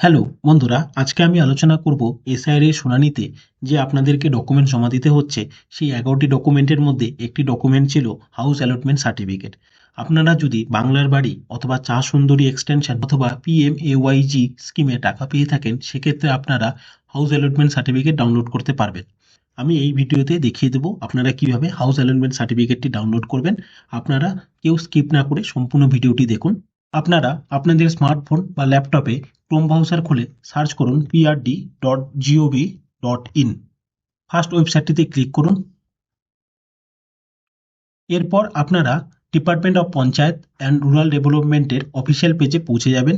Hello বন্ধুরা, আজকে আমি আলোচনা করব এসআইআর এর শুনানিতে যে আপনাদেরকে ডকুমেন্ট জমা দিতে হচ্ছে। সেই 11টি ডকুমেন্টের মধ্যে একটি ডকুমেন্ট ছিল হাউস অ্যালটমেন্ট সার্টিফিকেট। আপনারা যদি বাংলার বাড়ি অথবা চা সুন্দরী এক্সটেনশন অথবা পিএমএওয়াইজি স্কিমে টাকা পেয়ে থাকেন, সেক্ষেত্রে আপনারা হাউস অ্যালটমেন্ট সার্টিফিকেট ডাউনলোড করতে পারবেন। আমি এই ভিডিওতে দেখিয়ে দেবো আপনারা কিভাবে হাউস অ্যালটমেন্ট সার্টিফিকেটটি ডাউনলোড করবেন। আপনারা কেউ স্কিপ না করে সম্পূর্ণ ভিডিওটি দেখুন। আপনারা আপনাদের স্মার্টফোন বা ল্যাপটপে ক্রোম ব্রাউজার খুলে সার্চ করুন prd.gov.in। ফার্স্ট ওয়েবসাইটটিতে ক্লিক করুন। এরপর আপনারা department of panchayat and rural ডেভেলপমেন্টের অফিসিয়াল পেজে পৌঁছে যাবেন।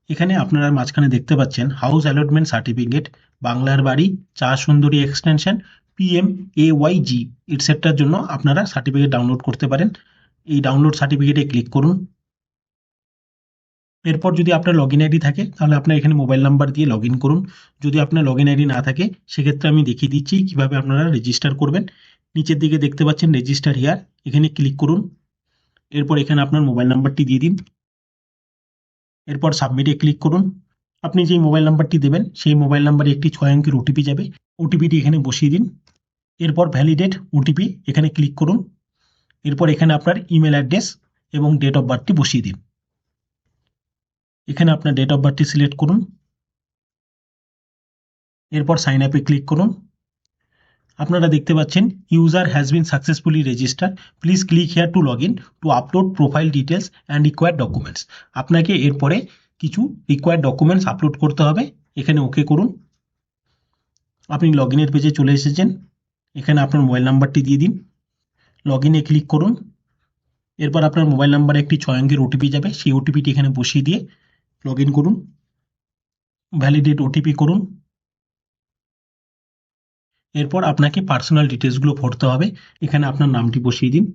এখানে আপনারা মাঝখানে দেখতে পাচ্ছেন হাউস অ্যালটমেন্ট সার্টিফিকেট, বাংলার বাড়ি, চা সুন্দরী এক্সটেনশন, পিএমএওয়াইজি ইটসেট্রার জন্য আপনারা সার্টিফিকেট ডাউনলোড করতে পারেন। এই ডাউনলোড সার্টিফিকেটে ক্লিক করুন। এরপর যদি আপনার লগইন আইডি থাকে তাহলে আপনার এখানে মোবাইল নাম্বার দিয়ে লগইন করুন। যদি আপনার লগইন আইডি না থাকে সেক্ষেত্রে আমি দেখিয়ে দিচ্ছি কিভাবে আপনারা রেজিস্টার করবেন। নিচের দিকে দেখতে পাচ্ছেন রেজিস্টার হিয়ার, এখানে ক্লিক করুন। এরপর এখানে আপনার মোবাইল নাম্বারটি দিয়ে দিন। এরপর সাবমিটে ক্লিক করুন। আপনি যেই মোবাইল নাম্বারটি দেবেন সেই মোবাইল নাম্বারে একটি 6 অঙ্কের ওটিপি যাবে, ওটিপিটি এখানে বসিয়ে দিন। এরপর ভ্যালিডেট ওটিপি এখানে ক্লিক করুন। এরপর এখানে আপনার ইমেল অ্যাড্রেস এবং ডেট অফ বার্থটি বসিয়ে দিন। এখানে আপনার ডেট অফ বার্থটি সিলেক্ট করুন। এরপর সাইন আপে ক্লিক করুন। আপনারা দেখতে পাচ্ছেন user has been successfully register, please click here to log in to upload profile details and required documents. আপনাকে এরপরে কিছু রিকোয়ার্ড ডকুমেন্টস আপলোড করতে হবে, এখানে ওকে করুন। আপনি লগ ইনের পেজে চলে এসেছেন। এখানে আপনার মোবাইল নাম্বারটি দিয়ে দিন, লগ ইনে ক্লিক করুন। এরপর আপনার মোবাইল নাম্বারে একটি 6 অঙ্কের ওটিপি যাবে, সেই ওটিপিটি এখানে বসিয়ে দিয়ে লগ ইন করুন। ভ্যালিডেট ওটিপি করুন। এরপর আপনাকে পার্সোনাল ডিটেলসগুলো ভরতে হবে, এখানে আপনার নামটি বসিয়ে দিন।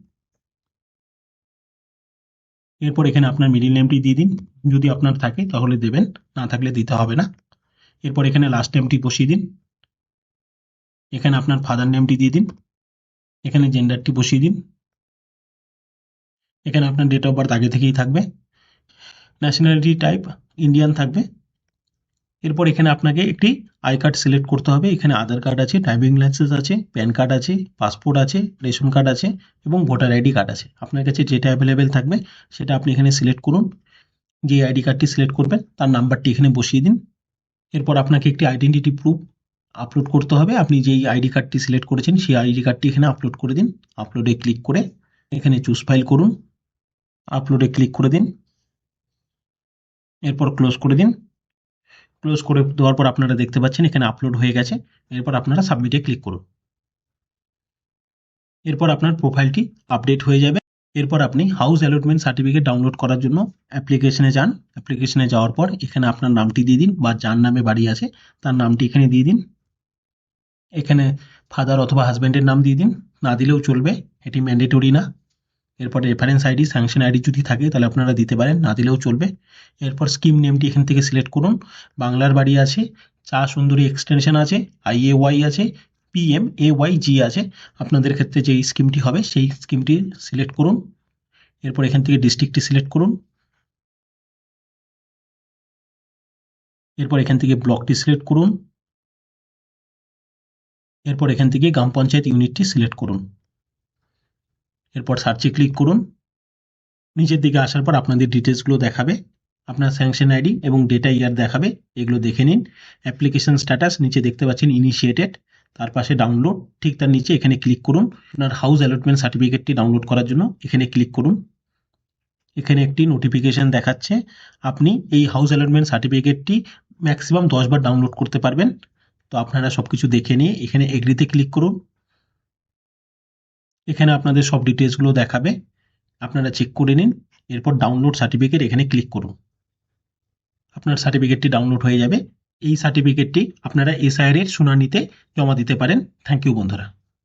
এরপর এখানে আপনার মিডিল নেমটি দিয়ে দিন, যদি আপনার থাকে তাহলে দেবেন, না থাকলে দিতে হবে না। এরপর এখানে লাস্ট নেমটি বসিয়ে দিন। এখানে আপনার ফাদার নেমটি দিয়ে দিন। এখানে জেন্ডারটি বসিয়ে দিন। এখানে আপনার ডেট অফ বার্থ আগে থেকেই থাকবে। ন্যাশনালিটি টাইপ ইন্ডিয়ান থাকবে। এরপর এখানে আপনাকে একটি আই কার্ড সিলেক্ট করতে হবে। এখানে আধার কার্ড আছে, ড্রাইভিং লাইসেন্স আছে, প্যান কার্ড আছে, পাসপোর্ট আছে, রেশন কার্ড আছে এবং ভোটার আইডি কার্ড আছে। আপনার কাছে যেটা অ্যাভেলেবেল থাকবে সেটা আপনি এখানে সিলেক্ট করুন। যে আইডি কার্ডটি সিলেক্ট করবেন তার নাম্বারটি এখানে বসিয়ে দিন। এরপর আপনাকে একটি আইডেন্টিটি প্রুফ আপলোড করতে হবে। আপনি যেই আইডি কার্ডটি সিলেক্ট করেছেন সেই আইডি কার্ডটি এখানে আপলোড করে দিন। আপলোডে ক্লিক করে এখানে চুজ ফাইল করুন, আপলোডে ক্লিক করে দিন। এরপর ক্লোজ করে দিন। ক্লোজ করে দেওয়ার পর আপনারা দেখতে পাচ্ছেন এখানে আপলোড হয়ে গেছে। এরপর আপনারা সাবমিটে ক্লিক করুন। এরপর আপনার প্রোফাইলটি আপডেট হয়ে যাবে। এরপর আপনি হাউস অ্যালটমেন্ট সার্টিফিকেট ডাউনলোড করার জন্য অ্যাপ্লিকেশনে যান। অ্যাপ্লিকেশনে যাওয়ার পর এখানে আপনার নামটি দিয়ে দিন বা যার নামে বাড়ি আছে তার নামটি এখানে দিয়ে দিন। এখানে ফাদার অথবা হাজব্যান্ডের নাম দিয়ে দিন, না দিলেও চলবে, এটি ম্যান্ডেটরি না। এরপর রেফারেন্স আইডি, স্যাংশন আইডি যদি থাকে তাহলে আপনারা দিতে পারেন, না দিলেও চলবে। এরপর স্কিম নেমটি এখান থেকে সিলেক্ট করুন। বাংলার বাড়ি আছে, চা সুন্দরী এক্সটেনশন আছে, আইএওয়াই আছে, পিএমএওয়াইজি আছে। আপনাদের ক্ষেত্রে যেই স্কিমটি হবে সেই স্কিমটি সিলেক্ট করুন। এরপর এখান থেকে ডিস্ট্রিক্টটি সিলেক্ট করুন। এরপর এখান থেকে ব্লকটি সিলেক্ট করুন। এরপর এখান থেকে গ্রাম পঞ্চায়েত ইউনিটটি সিলেক্ট করুন। এরপর সার্চে ক্লিক করুন। নিচের দিকে আসার পর আপনাদের ডিটেলসগুলো দেখাবে, আপনার স্যাংশন আইডি এবং ডেটা ইয়ার দেখাবে, এগুলো দেখে নিন। অ্যাপ্লিকেশন স্ট্যাটাস নিচে দেখতে পাচ্ছেন ইনিশিয়েটেড, তার পাশে ডাউনলোড, ঠিক তার নিচে এখানে ক্লিক করুন। আপনার হাউস অ্যালটমেন্ট সার্টিফিকেটটি ডাউনলোড করার জন্য এখানে ক্লিক করুন। এখানে একটি নোটিফিকেশন দেখাচ্ছে আপনি এই হাউস অ্যালটমেন্ট সার্টিফিকেটটি ম্যাক্সিমাম 10 বার ডাউনলোড করতে পারবেন। তো আপনারা সবকিছু দেখে নিয়ে এখানে এগ্রিতে ক্লিক করুন। এখানে আপনাদের সব ডিটেলসগুলো দেখাবে, আপনারা চেক করে নিন। এরপর ডাউনলোড সার্টিফিকেট এখানে ক্লিক করুন। আপনার সার্টিফিকেটটি ডাউনলোড হয়ে যাবে। এই সার্টিফিকেটটি আপনারা এসআইআর এর শুনানিতে জমা দিতে পারেন। থ্যাংক ইউ বন্ধুরা।